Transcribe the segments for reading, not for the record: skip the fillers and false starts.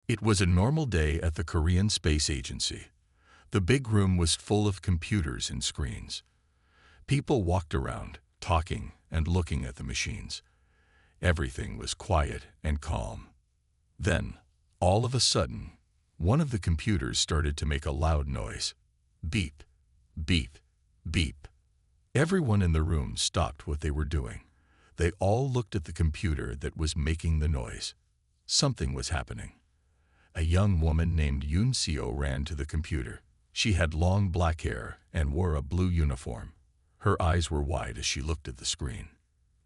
It was a normal day at the Korean Space Agency. The big room was full of computers and screens. People walked around, talking and looking at the machines. Everything was quiet and calm. Then, all of a sudden, one of the computers started to make a loud noise. Beep, beep, beep. Everyone in the room stopped what they were doing. They all looked at the computer that was making the noise. Something was happening. A young woman named Yoon Seo ran to the computer. She had long black hair and wore a blue uniform. Her eyes were wide as she looked at the screen.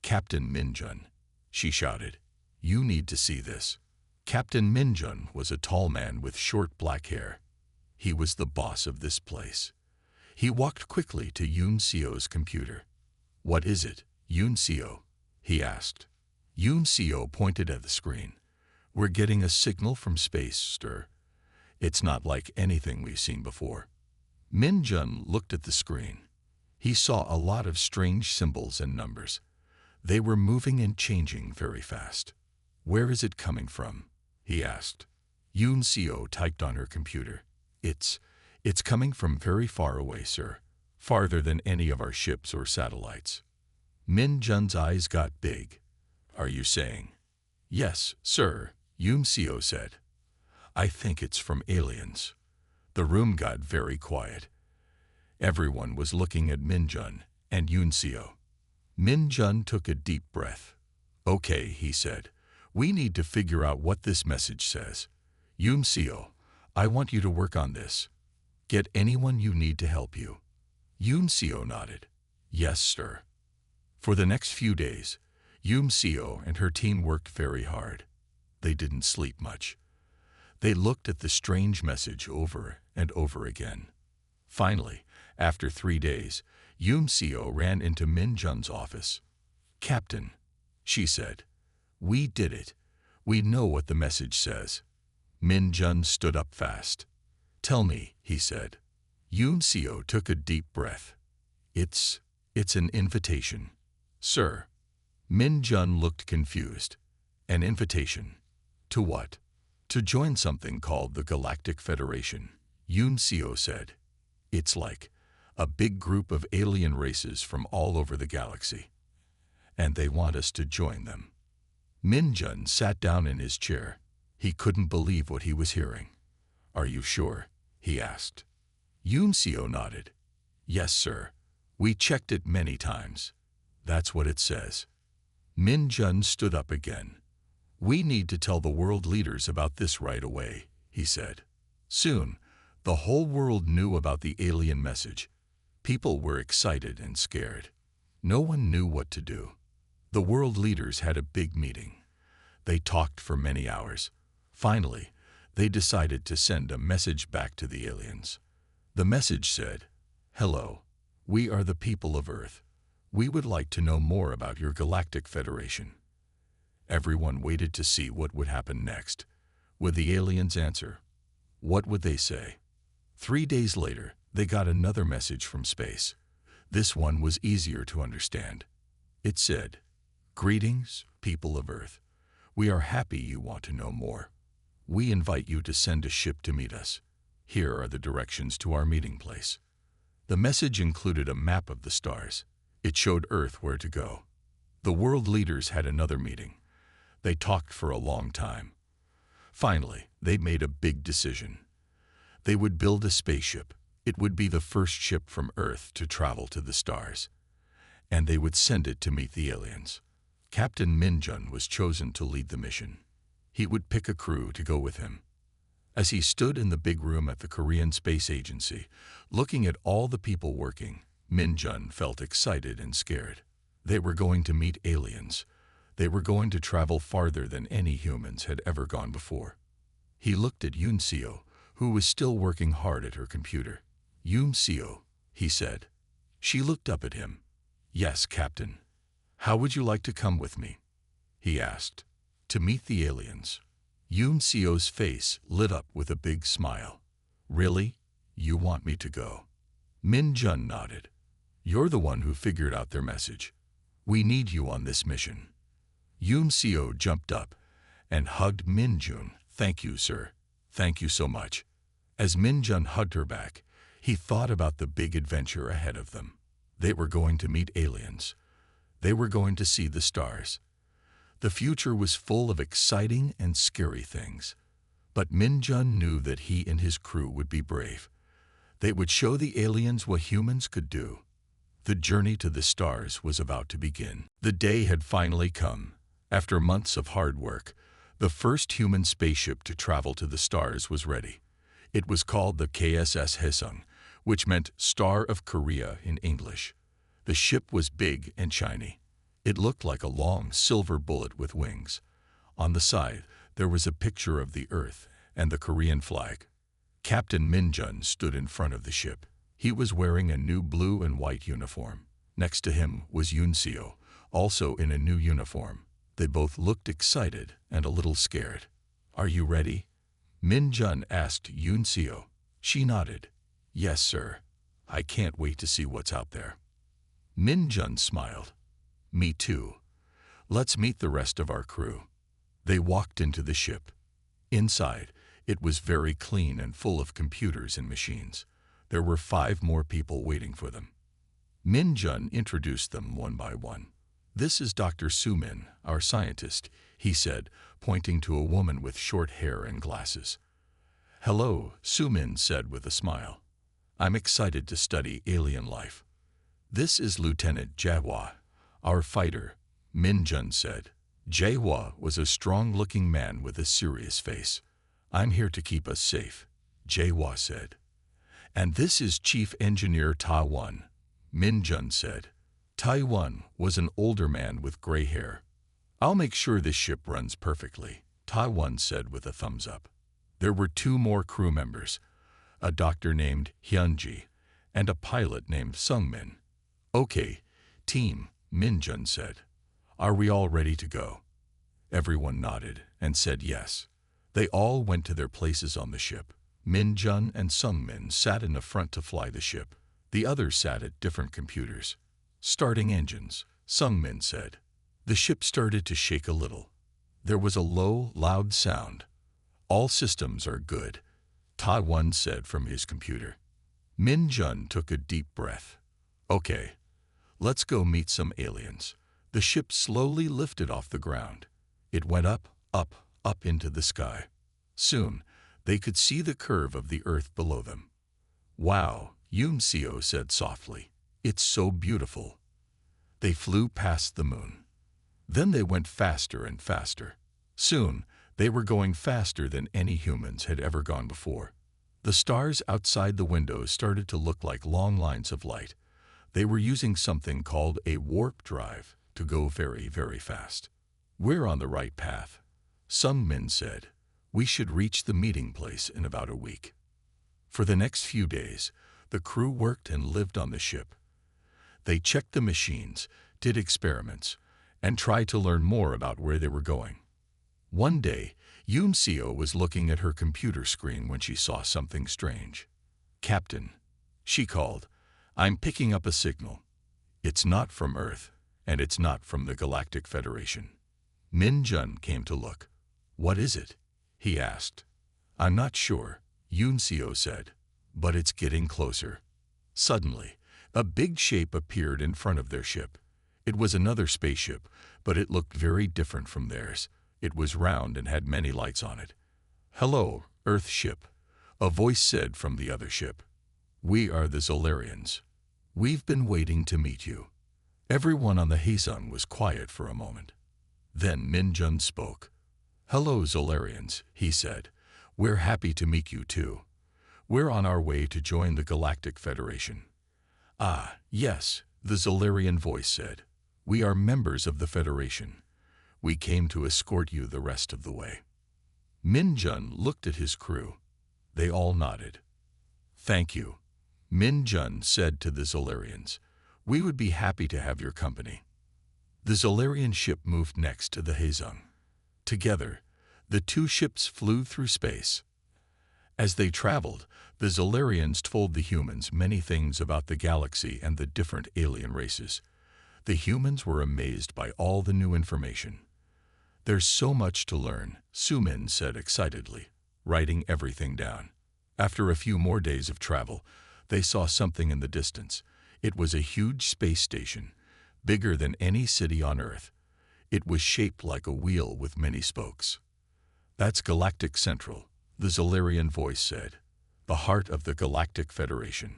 "Captain Minjun," she shouted. "You need to see this." Captain Minjun was a tall man with short black hair. He was the boss of this place. He walked quickly to Yoon Seo's computer. "What is it, Yoon Seo?" he asked. Yoon Seo pointed at the screen. "We're getting a signal from space, sir. It's not like anything we've seen before." Minjun looked at the screen. He saw a lot of strange symbols and numbers. They were moving and changing very fast. "Where is it coming from?" he asked. Yoon Seo typed on her computer. It's coming from very far away, sir. Farther than any of our ships or satellites." Minjun's eyes got big. "Are you saying?" "Yes, sir," Yoon Seo said. "I think it's from aliens." The room got very quiet. Everyone was looking at Minjun and Yoon Seo. Minjun took a deep breath. "Okay," he said. "We need to figure out what this message says. Yoon Seo, I want you to work on this. Get anyone you need to help you." Yoon Seo nodded. "Yes, sir." For the next few days, Yoon Seo and her team worked very hard. They didn't sleep much. They looked at the strange message over and over again. Finally, after 3 days, Yoon Seo ran into Minjun's office. "Captain," she said, "we did it. We know what the message says." Minjun stood up fast. "Tell me," he said. Yoon Seo took a deep breath. It's an invitation." "Sir." Minjun looked confused. "An invitation? To what?" "To join something called the Galactic Federation," Yoon Seo said. "It's like a big group of alien races from all over the galaxy. And they want us to join them." Minjun sat down in his chair. He couldn't believe what he was hearing. "Are you sure?" he asked. Yoon Seo nodded. "Yes, sir. We checked it many times. That's what it says." Minjun stood up again. "We need to tell the world leaders about this right away," he said. Soon, the whole world knew about the alien message. People were excited and scared. No one knew what to do. The world leaders had a big meeting. They talked for many hours. Finally, they decided to send a message back to the aliens. The message said, "Hello, we are the people of Earth. We would like to know more about your Galactic Federation." Everyone waited to see what would happen next. Would the aliens answer? What would they say? 3 days later, they got another message from space. This one was easier to understand. It said, "Greetings, people of Earth. We are happy you want to know more. We invite you to send a ship to meet us. Here are the directions to our meeting place." The message included a map of the stars. It showed Earth where to go. The world leaders had another meeting. They talked for a long time. Finally, they made a big decision. They would build a spaceship. It would be the first ship from Earth to travel to the stars. And they would send it to meet the aliens. Captain Minjun was chosen to lead the mission. He would pick a crew to go with him. As he stood in the big room at the Korean Space Agency, looking at all the people working, Minjun felt excited and scared. They were going to meet aliens. They were going to travel farther than any humans had ever gone before. He looked at Yoon Seo, who was still working hard at her computer. "Yoon Seo," he said. She looked up at him. "Yes, Captain. How would you like to come with me?" he asked. "To meet the aliens." Yoon Seo's face lit up with a big smile. "Really? You want me to go?" Minjun nodded. "You're the one who figured out their message. We need you on this mission." Yoon Seo jumped up and hugged Minjun. "Thank you, sir. Thank you so much." As Min-jun hugged her back, he thought about the big adventure ahead of them. They were going to meet aliens. They were going to see the stars. The future was full of exciting and scary things. But Min-jun knew that he and his crew would be brave. They would show the aliens what humans could do. The journey to the stars was about to begin. The day had finally come. After months of hard work, the first human spaceship to travel to the stars was ready. It was called the KSS Haesung, which meant Star of Korea in English. The ship was big and shiny. It looked like a long silver bullet with wings. On the side, there was a picture of the Earth and the Korean flag. Captain Min-jun stood in front of the ship. He was wearing a new blue and white uniform. Next to him was Yoon-seo, also in a new uniform. They both looked excited and a little scared. "Are you ready?" Min-jun asked Yoon-seo. She nodded. "Yes, sir. I can't wait to see what's out there." Min-jun smiled. "Me too. Let's meet the rest of our crew." They walked into the ship. Inside, it was very clean and full of computers and machines. There were 5 more people waiting for them. Min-jun introduced them one by one. "This is Dr. Soo-min, our scientist," he said, pointing to a woman with short hair and glasses. "Hello," Soo-min said with a smile. "I'm excited to study alien life." "This is Lieutenant Jae-hwa, our fighter," Min-jun said. Jae-hwa was a strong-looking man with a serious face. "I'm here to keep us safe," Jae-hwa said. "And this is Chief Engineer Ta-won," Min-jun said. Ta-won was an older man with gray hair. "I'll make sure this ship runs perfectly," Ta-won said with a thumbs up. There were 2 more crew members, a doctor named Hyun-ji and a pilot named Sung-min. "Okay, team," Min-jun said. "Are we all ready to go?" Everyone nodded and said yes. They all went to their places on the ship. Min-jun and Sung-min sat in the front to fly the ship. The others sat at different computers. "Starting engines," Sung-min said. The ship started to shake a little. There was a low, loud sound. "All systems are good," Ta-won said from his computer. Min-jun took a deep breath. "Okay, let's go meet some aliens." The ship slowly lifted off the ground. It went up, up, up into the sky. Soon, they could see the curve of the Earth below them. "Wow," Yoon-seo said softly. "It's so beautiful." They flew past the moon. Then they went faster and faster. Soon, they were going faster than any humans had ever gone before. The stars outside the windows started to look like long lines of light. They were using something called a warp drive to go very, very fast. "We're on the right path," Sung-min said. "We should reach the meeting place in about a week." For the next few days, the crew worked and lived on the ship. They checked the machines, did experiments, and tried to learn more about where they were going. One day, Yoon-seo was looking at her computer screen when she saw something strange. "Captain," she called, "I'm picking up a signal. It's not from Earth, and it's not from the Galactic Federation." Min-jun came to look. "What is it?" he asked. "I'm not sure," Yoon-seo said, "but it's getting closer." Suddenly, a big shape appeared in front of their ship. It was another spaceship, but it looked very different from theirs. It was round and had many lights on it. "Hello, Earth ship," a voice said from the other ship. "We are the Zolarians. We've been waiting to meet you." Everyone on the Haesung was quiet for a moment. Then Min-jun spoke. "Hello, Zolarians," he said. "We're happy to meet you too. We're on our way to join the Galactic Federation." "Ah, yes," the Zolarian voice said. "We are members of the Federation. We came to escort you the rest of the way." Min-jun looked at his crew. They all nodded. "Thank you," Min-jun said to the Zolarians. "We would be happy to have your company." The Zolarian ship moved next to the Haesung. Together, the 2 ships flew through space. As they traveled, the Zolarians told the humans many things about the galaxy and the different alien races. The humans were amazed by all the new information. There's so much to learn, Sumin said excitedly, writing everything down. After a few more days of travel, they saw something in the distance. It was a huge space station, bigger than any city on Earth. It was shaped like a wheel with many spokes. That's Galactic Central, the Zolarian voice said, the heart of the Galactic Federation.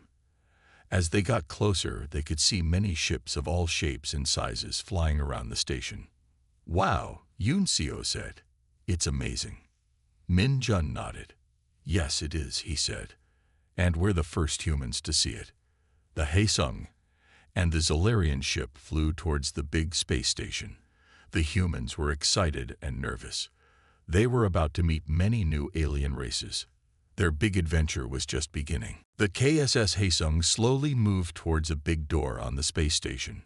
As they got closer, they could see many ships of all shapes and sizes flying around the station. Wow, Yunseo said. It's amazing. Min Jun nodded. Yes, it is, he said. And we're the first humans to see it. The Haesung and the Zolarian ship flew towards the big space station. The humans were excited and nervous. They were about to meet many new alien races. Their big adventure was just beginning. The KSS Haesung slowly moved towards a big door on the space station.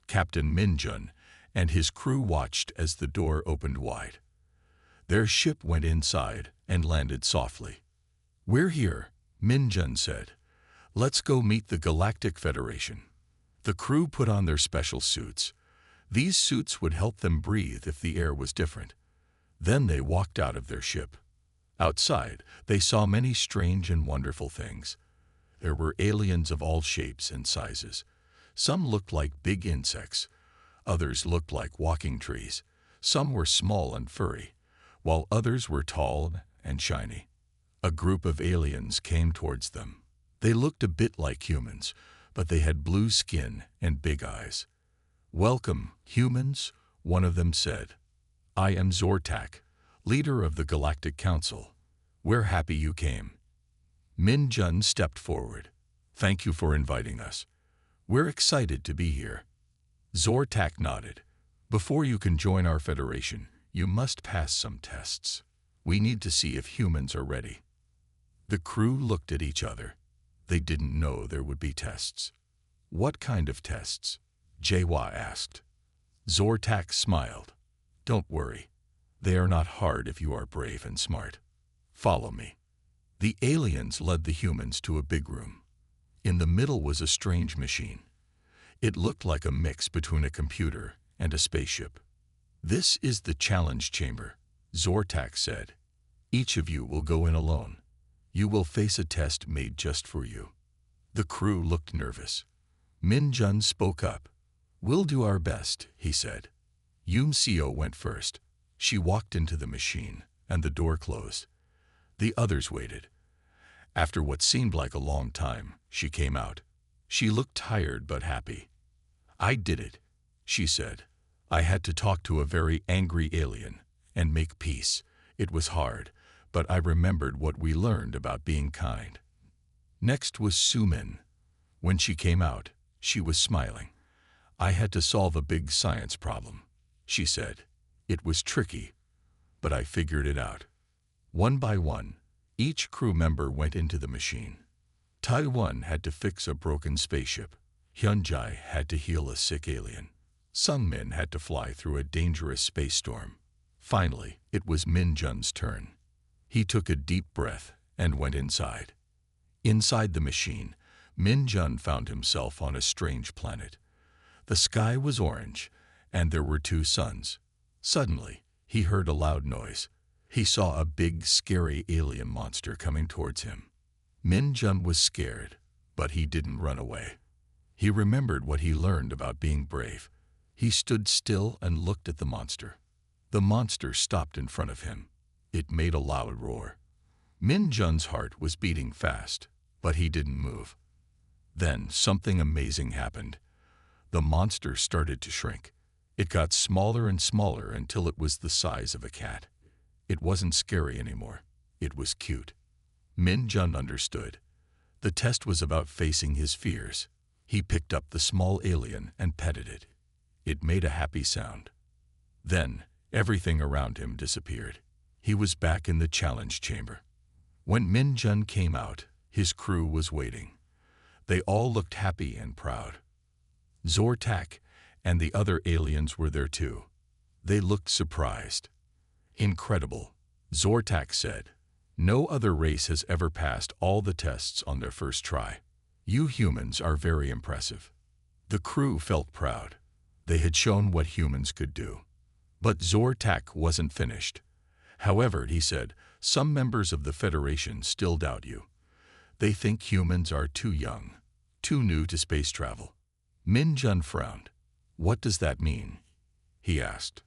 Captain Min Jun and his crew watched as the door opened wide. Their ship went inside and landed softly. We're here, Min Jun said. Let's go meet the Galactic Federation. The crew put on their special suits. These suits would help them breathe if the air was different. Then they walked out of their ship. Outside, they saw many strange and wonderful things. There were aliens of all shapes and sizes. Some looked like big insects. Others looked like walking trees. Some were small and furry, while others were tall and shiny. A group of aliens came towards them. They looked a bit like humans, but they had blue skin and big eyes. Welcome, humans, one of them said. I am Zortak, leader of the Galactic Council. We're happy you came. Min Jun stepped forward. Thank you for inviting us. We're excited to be here. Zortak nodded. Before you can join our federation, you must pass some tests. We need to see if humans are ready. The crew looked at each other. They didn't know there would be tests. What kind of tests? Jawa asked. Zortak smiled. Don't worry. They are not hard if you are brave and smart. Follow me. The aliens led the humans to a big room. In the middle was a strange machine. It looked like a mix between a computer and a spaceship. This is the challenge chamber, Zortak said. Each of you will go in alone. You will face a test made just for you. The crew looked nervous. Min Jun spoke up. We'll do our best, he said. Yunseo went first. She walked into the machine, and the door closed. The others waited. After what seemed like a long time, she came out. She looked tired but happy. I did it, she said. I had to talk to a very angry alien and make peace. It was hard, but I remembered what we learned about being kind. Next was Sumin. When she came out, she was smiling. I had to solve a big science problem, she said. It was tricky, but I figured it out. One by one, each crew member went into the machine. Taiwan had to fix a broken spaceship. Hyunjae had to heal a sick alien. Sungmin had to fly through a dangerous space storm. Finally, it was Min Jun's turn. He took a deep breath and went inside. Inside the machine, Min Jun found himself on a strange planet. The sky was orange, and there were two suns. Suddenly, he heard a loud noise. He saw a big, scary alien monster coming towards him. Min Jun was scared, but he didn't run away. He remembered what he learned about being brave. He stood still and looked at the monster. The monster stopped in front of him. It made a loud roar. Min Jun's heart was beating fast, but he didn't move. Then something amazing happened. The monster started to shrink. It got smaller and smaller until it was the size of a cat. It wasn't scary anymore. It was cute. Min Jun understood. The test was about facing his fears. He picked up the small alien and petted it. It made a happy sound. Then, everything around him disappeared. He was back in the challenge chamber. When Min Jun came out, his crew was waiting. They all looked happy and proud. Zortak and the other aliens were there too. They looked surprised. Incredible, Zortak said. No other race has ever passed all the tests on their first try. You humans are very impressive. The crew felt proud. They had shown what humans could do. But Zortak wasn't finished. However, he said, some members of the Federation still doubt you. They think humans are too young, too new to space travel. Min Jun frowned. What does that mean? He asked.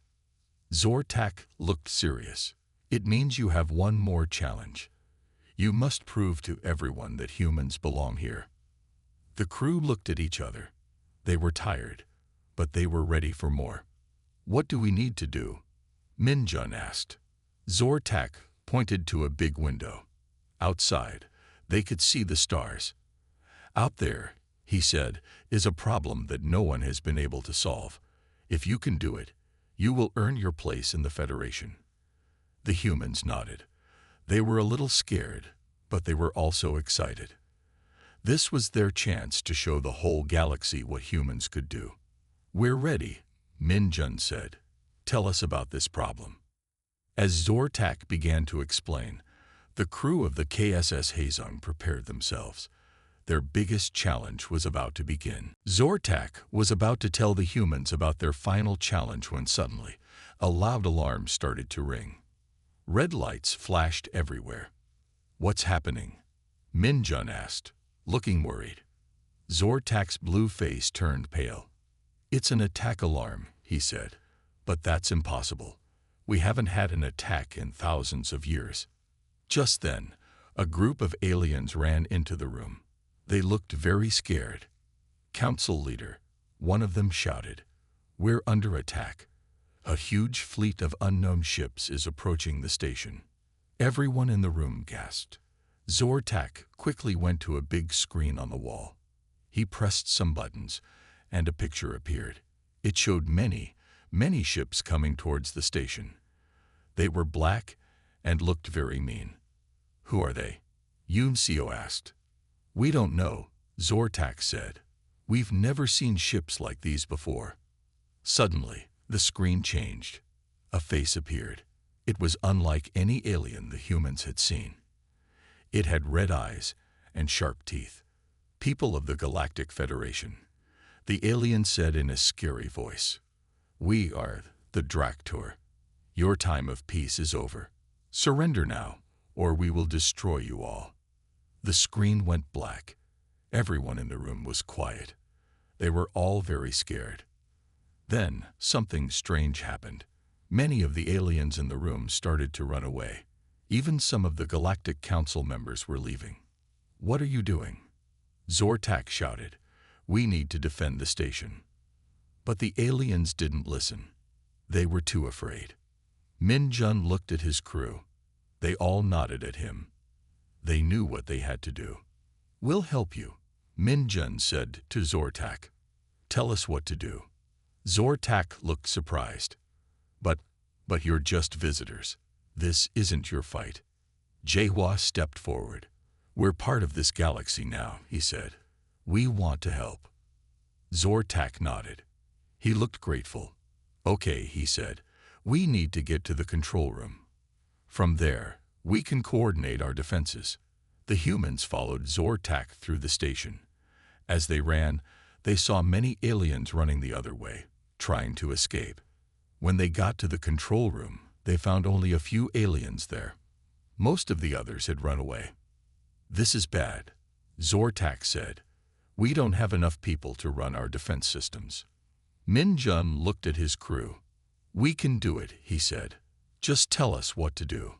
Zortak looked serious. It means you have one more challenge. You must prove to everyone that humans belong here. The crew looked at each other. They were tired, but they were ready for more. What do we need to do? Min Jun asked. Zortak pointed to a big window. Outside, they could see the stars. Out there, he said, is a problem that no one has been able to solve. If you can do it, you will earn your place in the Federation. The humans nodded. They were a little scared, but they were also excited. This was their chance to show the whole galaxy what humans could do. We're ready, Min Jun said. Tell us about this problem. As Zortak began to explain, the crew of the KSS Haezong prepared themselves. Their biggest challenge was about to begin. Zortak was about to tell the humans about their final challenge when suddenly, a loud alarm started to ring. Red lights flashed everywhere. What's happening? Min Jun asked, looking worried. Zortak's blue face turned pale. It's an attack alarm, he said. But that's impossible. We haven't had an attack in thousands of years. Just then, a group of aliens ran into the room. They looked very scared. Council leader, one of them shouted, "We're under attack. A huge fleet of unknown ships is approaching the station." Everyone in the room gasped. Zortak quickly went to a big screen on the wall. He pressed some buttons, and a picture appeared. It showed many ships coming towards the station. They were black and looked very mean. Who are they? Yuncio asked. We don't know, Zortak said. We've never seen ships like these before. Suddenly, the screen changed. A face appeared. It was unlike any alien the humans had seen. It had red eyes and sharp teeth. People of the Galactic Federation. The alien said in a scary voice, "We are the Draktor. Your time of peace is over. Surrender now, or we will destroy you all." The screen went black. Everyone in the room was quiet. They were all very scared. Then something strange happened. Many of the aliens in the room started to run away. Even some of the Galactic Council members were leaving. "What are you doing?" Zortak shouted. "We need to defend the station." But the aliens didn't listen. They were too afraid. Min Jun looked at his crew. They all nodded at him. They knew what they had to do. "We'll help you," Min Jun said to Zortak. "Tell us what to do." Zortak looked surprised. But you're just visitors. This isn't your fight." HFY stepped forward. "We're part of this galaxy now," he said. "We want to help." Zortak nodded. He looked grateful. "Okay," he said. "We need to get to the control room. From there, we can coordinate our defenses." The humans followed Zortak through the station. As they ran, they saw many aliens running the other way, trying to escape. When they got to the control room, they found only a few aliens there. Most of the others had run away. "This is bad," Zortak said. "We don't have enough people to run our defense systems." Min Jun looked at his crew. "We can do it," he said. "Just tell us what to do."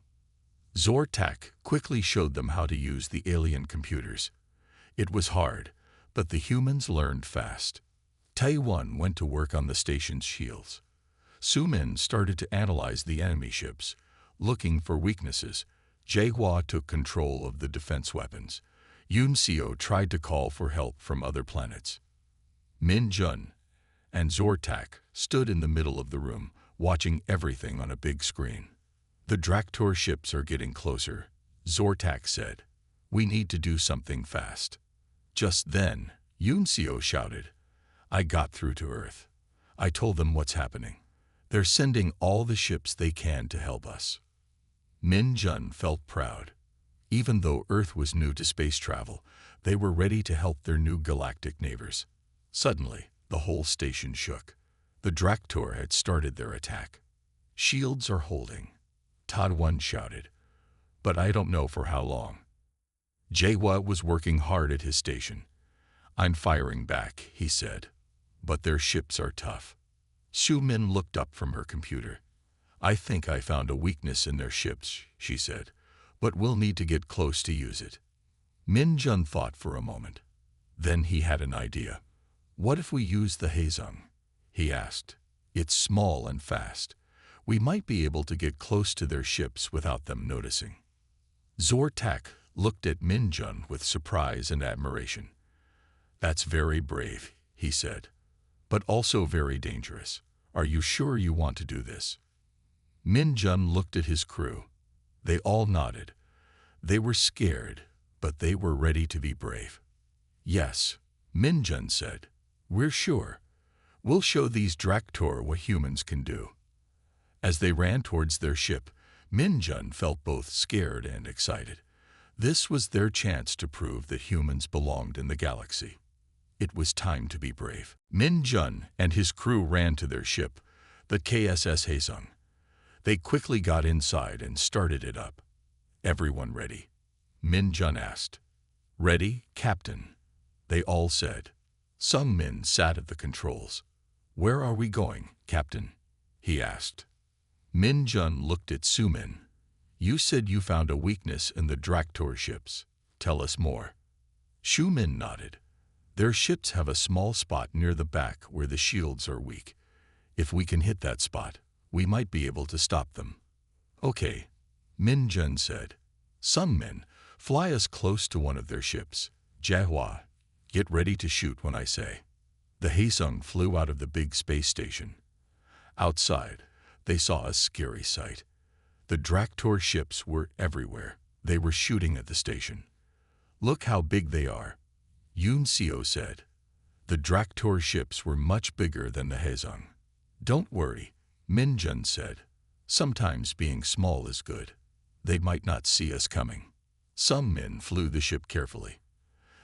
Zortak quickly showed them how to use the alien computers. It was hard, but the humans learned fast. Taiwan went to work on the station's shields. Sumin started to analyze the enemy ships, looking for weaknesses. HFY took control of the defense weapons. Yuncio tried to call for help from other planets. Min Jun and Zortak stood in the middle of the room, watching everything on a big screen. "The Draktor ships are getting closer," Zortak said. "We need to do something fast." Just then, Yuncio shouted, "I got through to Earth. I told them what's happening. They're sending all the ships they can to help us." Min Jun felt proud. Even though Earth was new to space travel, they were ready to help their new galactic neighbors. Suddenly, the whole station shook. The Draktor had started their attack. Shields are holding, Tadwan shouted. But I don't know for how long. Jaehwa was working hard at his station. I'm firing back, he said. But their ships are tough. Su-min looked up from her computer. I think I found a weakness in their ships, she said, but we'll need to get close to use it. Min-jun thought for a moment. Then he had an idea. What if we use the Haesung? He asked. It's small and fast. We might be able to get close to their ships without them noticing. Zortak looked at Min-jun with surprise and admiration. That's very brave, he said, but also very dangerous. Are you sure you want to do this? Min-jun looked at his crew. They all nodded. They were scared, but they were ready to be brave. Yes, Min-jun said. We're sure. We'll show these Draktor what humans can do. As they ran towards their ship, Min-jun felt both scared and excited. This was their chance to prove that humans belonged in the galaxy. It was time to be brave. Min-jun and his crew ran to their ship, the KSS Haesung. They quickly got inside and started it up. Everyone ready? Min-jun asked. Ready, Captain? They all said. Some men sat at the controls. Where are we going, Captain? He asked. Min-jun looked at Su-min. You said you found a weakness in the Draktor ships. Tell us more. Su-min nodded. Their ships have a small spot near the back where the shields are weak. If we can hit that spot, we might be able to stop them. Okay, Min-jun said. Some men fly us close to one of their ships. Jaehwa, get ready to shoot when I say. The Haesung flew out of the big space station. Outside, they saw a scary sight. The Draktor ships were everywhere. They were shooting at the station. Look how big they are, Yoon Seo said. The Draktor ships were much bigger than the Haesung. Don't worry, Min-jun said. Sometimes being small is good. They might not see us coming. Some men flew the ship carefully.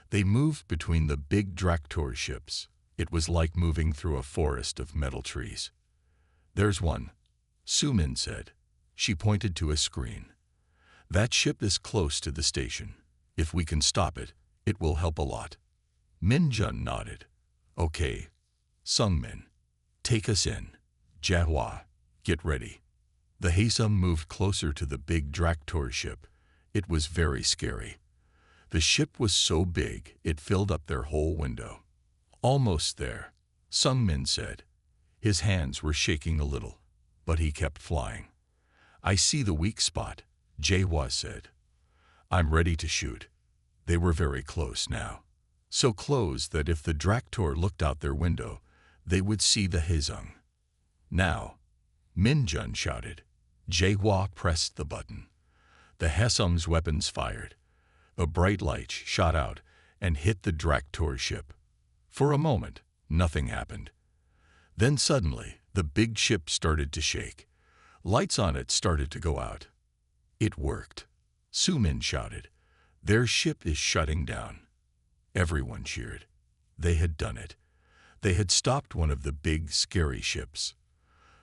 They moved between the big Draktor ships. It was like moving through a forest of metal trees. There's one, Su-min said. She pointed to a screen. That ship is close to the station. If we can stop it, it will help a lot. Min-jun nodded. Okay, Sung-min, take us in. Jaehwa, get ready. The Haesung moved closer to the big Draktor ship. It was very scary. The ship was so big it filled up their whole window. Almost there, Sung-min said. His hands were shaking a little, but he kept flying. I see the weak spot, Jaehwa said. I'm ready to shoot. They were very close now. So close that if the Draktor looked out their window, they would see the Haesung. Now, Min-jun shouted. Jaehwa pressed the button. The Haesung's weapons fired. A bright light shot out and hit the Draktor ship. For a moment, nothing happened. Then suddenly, the big ship started to shake. Lights on it started to go out. It worked. Su-min shouted. Their ship is shutting down. Everyone cheered. They had done it. They had stopped one of the big, scary ships.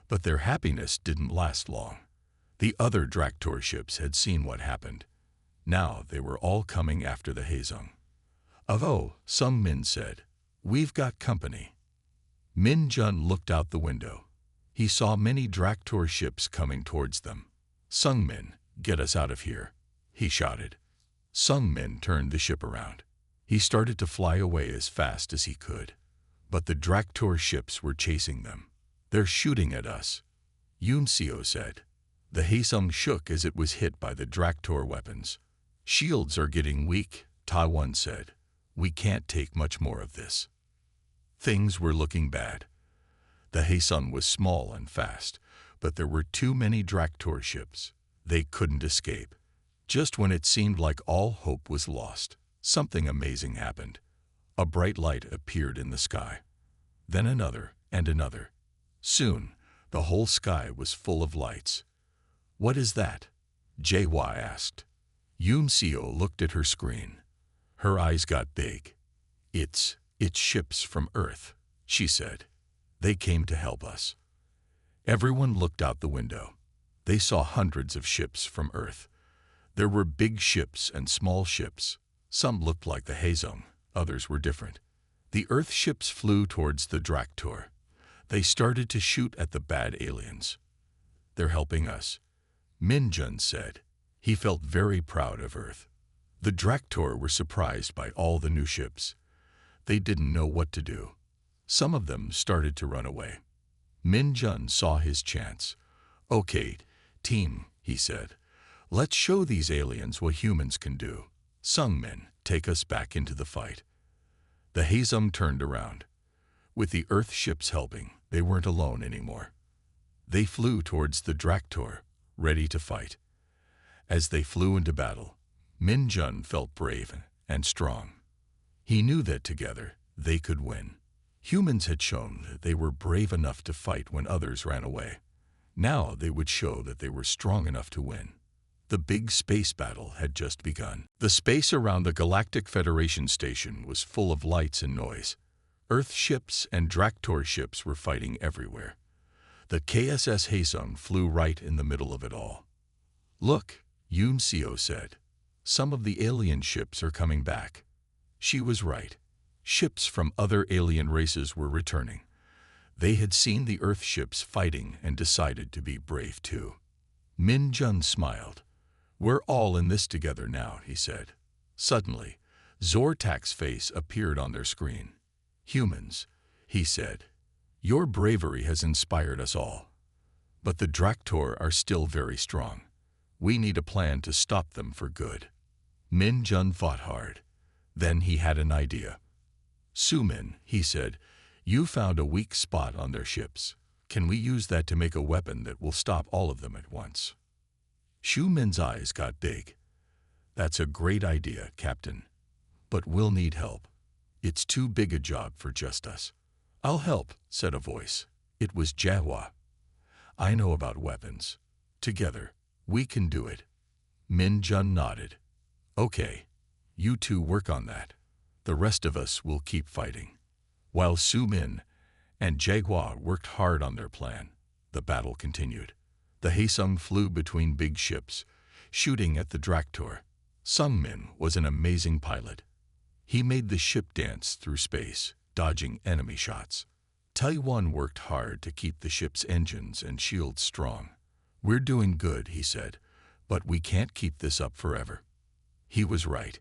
But their happiness didn't last long. The other Draktor ships had seen what happened. Now they were all coming after the Haesung. Oh, Sung-min said. We've got company. Min-jun looked out the window. He saw many Draktor ships coming towards them. Sung-min, get us out of here, he shouted. Sung-min turned the ship around. He started to fly away as fast as he could. But the Draktor ships were chasing them. They're shooting at us, Yoon Seo said. The Haesung shook as it was hit by the Draktor weapons. Shields are getting weak, Tadwan said. We can't take much more of this. Things were looking bad. The Haesung was small and fast, but there were too many Draktor ships. They couldn't escape. Just when it seemed like all hope was lost, something amazing happened. A bright light appeared in the sky. Then another and another. Soon, the whole sky was full of lights. What is that? Jaehwa asked. Yoon Seo looked at her screen. Her eyes got big. It's ships from Earth, she said. They came to help us. Everyone looked out the window. They saw hundreds of ships from Earth. There were big ships and small ships. Some looked like the Hazong, others were different. The Earth ships flew towards the Draktor. They started to shoot at the bad aliens. "They're helping us," Minjun said. He felt very proud of Earth. The Draktor were surprised by all the new ships. They didn't know what to do. Some of them started to run away. Minjun saw his chance. "Okay, team," he said. "Let's show these aliens what humans can do. Sungmin, take us back into the fight." The Hazung turned around. With the Earth ships helping, they weren't alone anymore. They flew towards the Draktor, ready to fight. As they flew into battle, Minjun felt brave and strong. He knew that together they could win. Humans had shown that they were brave enough to fight when others ran away. Now they would show that they were strong enough to win. The big space battle had just begun. The space around the Galactic Federation station was full of lights and noise. Earth ships and Draktor ships were fighting everywhere. The KSS Hazung flew right in the middle of it all. "Look," Yoon Seo said. "Some of the alien ships are coming back." She was right. Ships from other alien races were returning. They had seen the Earth ships fighting and decided to be brave too. Min Jun smiled. "We're all in this together now," he said. Suddenly, Zortak's face appeared on their screen. "Humans," he said, "your bravery has inspired us all. But the Draktor are still very strong. We need a plan to stop them for good." Min Jun thought hard. Then he had an idea. "Sumin," he said, "you found a weak spot on their ships. Can we use that to make a weapon that will stop all of them at once?" Shu Min's eyes got big. "That's a great idea, Captain. But we'll need help. It's too big a job for just us." "I'll help," said a voice. It was Jawa. "I know about weapons. Together, we can do it." Min Jun nodded. "Okay, you two work on that. The rest of us will keep fighting." While Su Min and Jaguar worked hard on their plan, the battle continued. The Haesung flew between big ships, shooting at the Draktor. Sung Min was an amazing pilot. He made the ship dance through space, dodging enemy shots. Taiwan worked hard to keep the ship's engines and shields strong. "We're doing good," he said, "but we can't keep this up forever." He was right.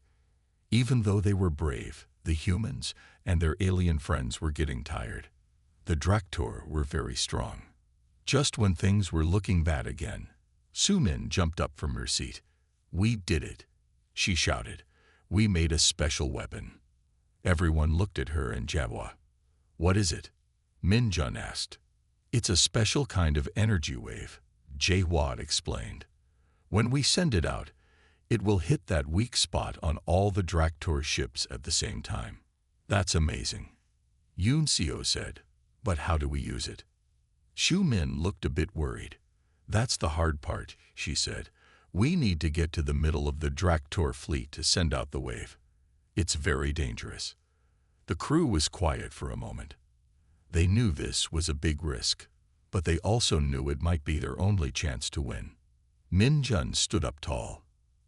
Even though they were brave, the humans and their alien friends were getting tired. The Draktor were very strong. Just when things were looking bad again, Sumin jumped up from her seat. "We did it," she shouted. "We made a special weapon." Everyone looked at her and Jawa. "What is it?" Min Jun asked. "It's a special kind of energy wave," Jawa explained. "When we send it out, it will hit that weak spot on all the Draktor ships at the same time." "That's amazing," Yoon Seo said. "But how do we use it?" Shu Min looked a bit worried. "That's the hard part," she said. "We need to get to the middle of the Draktor fleet to send out the wave. It's very dangerous." The crew was quiet for a moment. They knew this was a big risk, but they also knew it might be their only chance to win. Min Jun stood up tall.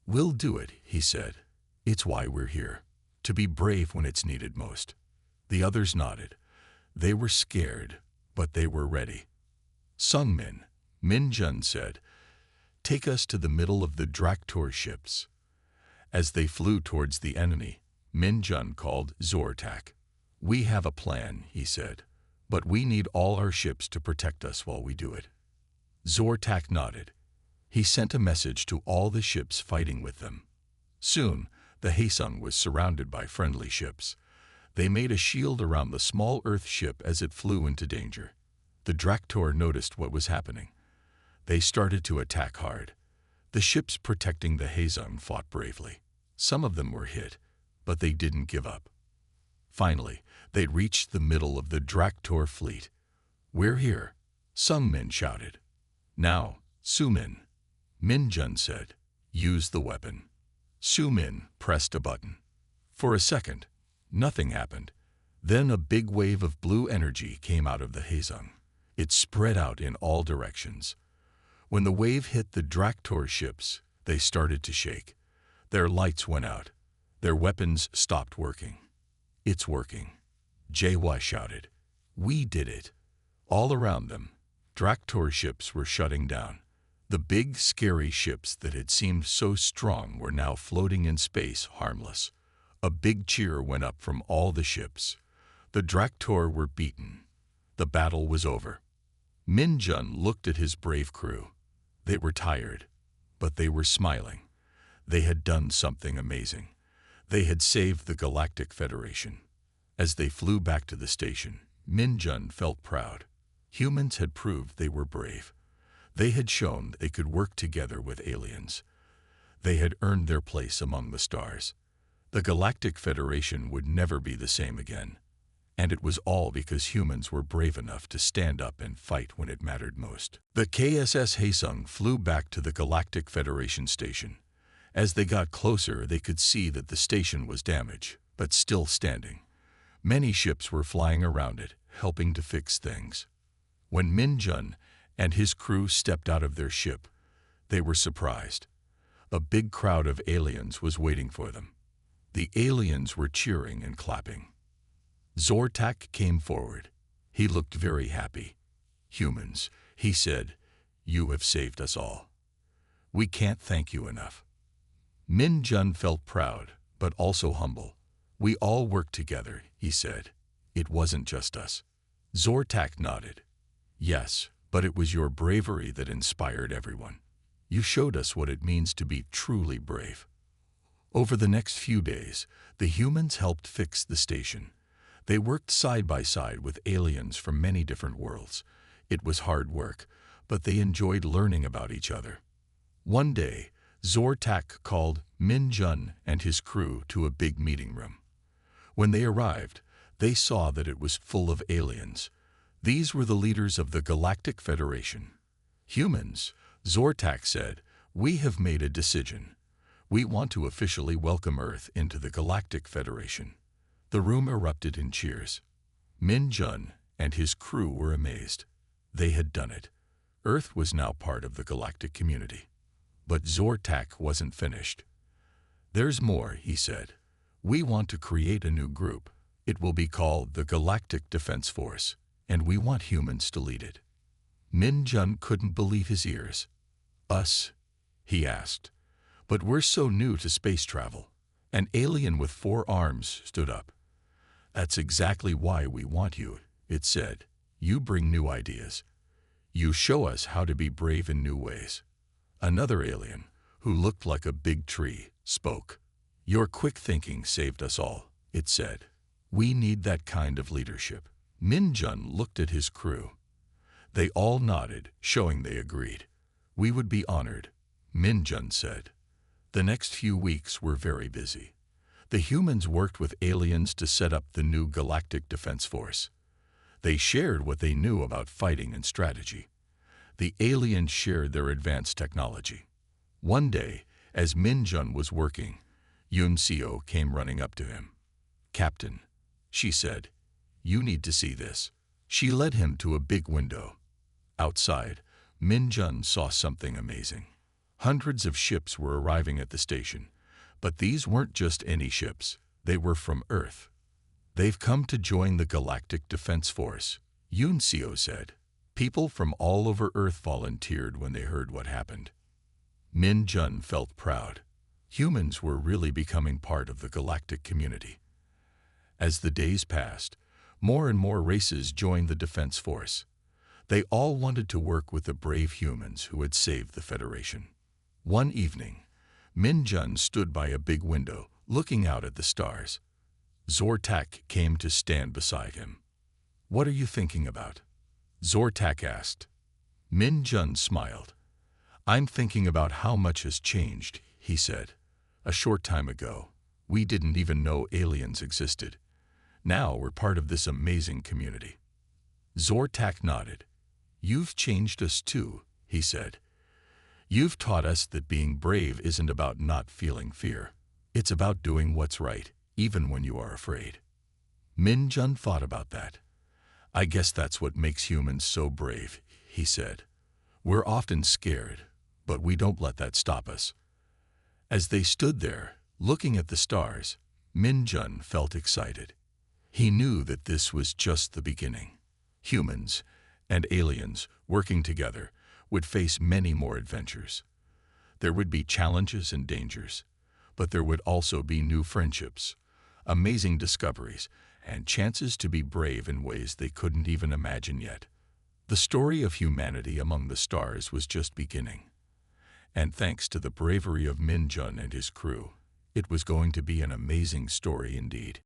"We'll do it," he said. "It's why we're here, to be brave when it's needed most." The others nodded. They were scared, but they were ready. "Sungmin," Min Jun said, "take us to the middle of the Draktor ships." As they flew towards the enemy, Min Jun called Zortak. "We have a plan," he said, "but we need all our ships to protect us while we do it." Zortak nodded. He sent a message to all the ships fighting with them. Soon, the Haesung was surrounded by friendly ships. They made a shield around the small Earth ship as it flew into danger. The Draktor noticed what was happening. They started to attack hard. The ships protecting the Haesung fought bravely. Some of them were hit, but they didn't give up. Finally, they reached the middle of the Draktor fleet. "We're here," Sungmin shouted. "Now, Sumin," Min Jun said, "use the weapon." Sumin pressed a button. For a second, nothing happened. Then a big wave of blue energy came out of the Haesung. It spread out in all directions. When the wave hit the Draktor ships, they started to shake. Their lights went out. Their weapons stopped working. "It's working," JY shouted. "We did it." All around them, Draktor ships were shutting down. The big, scary ships that had seemed so strong were now floating in space, harmless. A big cheer went up from all the ships. The Draktor were beaten. The battle was over. Minjun looked at his brave crew. They were tired, but they were smiling. They had done something amazing. They had saved the Galactic Federation. As they flew back to the station, Minjun felt proud. Humans had proved they were brave. They had shown they could work together with aliens. They had earned their place among the stars. The Galactic Federation would never be the same again. And it was all because humans were brave enough to stand up and fight when it mattered most. The KSS Haesung flew back to the Galactic Federation station. As they got closer, they could see that the station was damaged, but still standing. Many ships were flying around it, helping to fix things. When Minjun and his crew stepped out of their ship, they were surprised. A big crowd of aliens was waiting for them. The aliens were cheering and clapping. Zortak came forward. He looked very happy. "Humans," he said, "you have saved us all. We can't thank you enough." Minjun felt proud, but also humble. "We all worked together," he said. "It wasn't just us." Zortak nodded. "Yes, but it was your bravery that inspired everyone. You showed us what it means to be truly brave." Over the next few days, the humans helped fix the station. They worked side by side with aliens from many different worlds. It was hard work, but they enjoyed learning about each other. One day, Zortak called Minjun and his crew to a big meeting room. When they arrived, they saw that it was full of aliens. These were the leaders of the Galactic Federation. "Humans," Zortak said, "we have made a decision. We want to officially welcome Earth into the Galactic Federation." The room erupted in cheers. Minjun and his crew were amazed. They had done it. Earth was now part of the galactic community. But Zortak wasn't finished. "There's more," he said. "We want to create a new group. It will be called the Galactic Defense Force, and we want humans to lead it." Minjun couldn't believe his ears. "Us?" he asked. "But we're so new to space travel." An alien with 4 arms stood up. "That's exactly why we want you," it said. "You bring new ideas. You show us how to be brave in new ways." Another alien, who looked like a big tree, spoke. "Your quick thinking saved us all," it said. "We need that kind of leadership." Minjun looked at his crew. They all nodded, showing they agreed. "We would be honored," Minjun said. The next few weeks were very busy. The humans worked with aliens to set up the new Galactic Defense Force. They shared what they knew about fighting and strategy. The aliens shared their advanced technology. One day, as Minjun was working, Yunseo came running up to him. "Captain," she said, "you need to see this." She led him to a big window. Outside, Minjun saw something amazing. Hundreds of ships were arriving at the station, but these weren't just any ships. They were from Earth. "They've come to join the Galactic Defense Force," Yunseo said. People from all over Earth volunteered when they heard what happened. Minjun felt proud. Humans were really becoming part of the galactic community. As the days passed, more and more races joined the Defense Force. They all wanted to work with the brave humans who had saved the Federation. One evening, Minjun stood by a big window, looking out at the stars. Zortak came to stand beside him. "What are you thinking about?" Zortak asked. Minjun smiled. "I'm thinking about how much has changed," he said. "A short time ago, we didn't even know aliens existed. Now we're part of this amazing community." Zortak nodded. "You've changed us too," he said. "You've taught us that being brave isn't about not feeling fear. It's about doing what's right, even when you are afraid." Minjun thought about that. I guess that's what makes humans so brave, he said. We're often scared, but we don't let that stop us. As they stood there, looking at the stars, Min-jun felt excited. He knew that this was just the beginning. Humans and aliens, working together, would face many more adventures. There would be challenges and dangers, but there would also be new friendships, amazing discoveries, and chances to be brave in ways they couldn't even imagine yet. The story of humanity among the stars was just beginning. And thanks to the bravery of Min-jun and his crew, it was going to be an amazing story indeed.